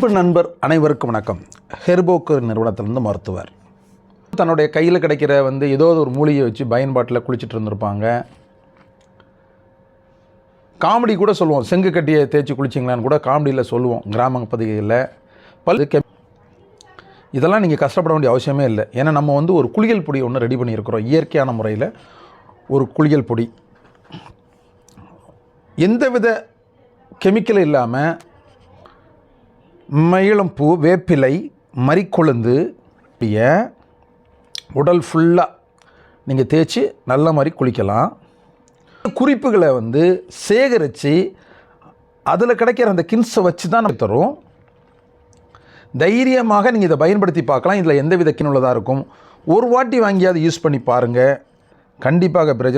அன்பு நண்பர் அனைவருக்கும் வணக்கம். ஹெர்போக்கு நிறுவனத்திலிருந்து மருத்துவர். தன்னுடைய கையில் கிடைக்கிற ஏதோ ஒரு மூலிகை வச்சு பயன்பாட்டில் குளிச்சுட்டு இருந்திருப்பாங்க. காமெடி கூட சொல்லுவோம், செங்கு கட்டியை தேய்ச்சி குளிச்சிங்களான்னு கூட காமெடியில் சொல்லுவோம் கிராம பகுதிகளில். இதெல்லாம் நீங்கள் கஷ்டப்பட வேண்டிய அவசியமே இல்லை. ஏன்னா நம்ம ஒரு குளியல் பொடி ஒன்று ரெடி பண்ணியிருக்கிறோம். இயற்கையான முறையில் ஒரு குளியல் பொடி, எந்தவித கெமிக்கலும் இல்லாமல் மயிலம்பூ, வேப்பிலை, மறிக்கொழுந்து உடல் ஃபுல்லாக நீங்கள் தேய்ச்சி நல்ல மாதிரி குளிக்கலாம். குறிப்புகளை சேகரித்து அதில் கிடைக்கிற அந்த கின்ஸை வச்சு தான் நம்ம தரும். தைரியமாக நீங்கள் இதை பயன்படுத்தி பார்க்கலாம். இதில் எந்த வித கிண் உள்ளதாக இருக்கும். ஒரு வாட்டி வாங்கி அதை யூஸ் பண்ணி பாருங்கள். கண்டிப்பாக பிரயோஜனம்.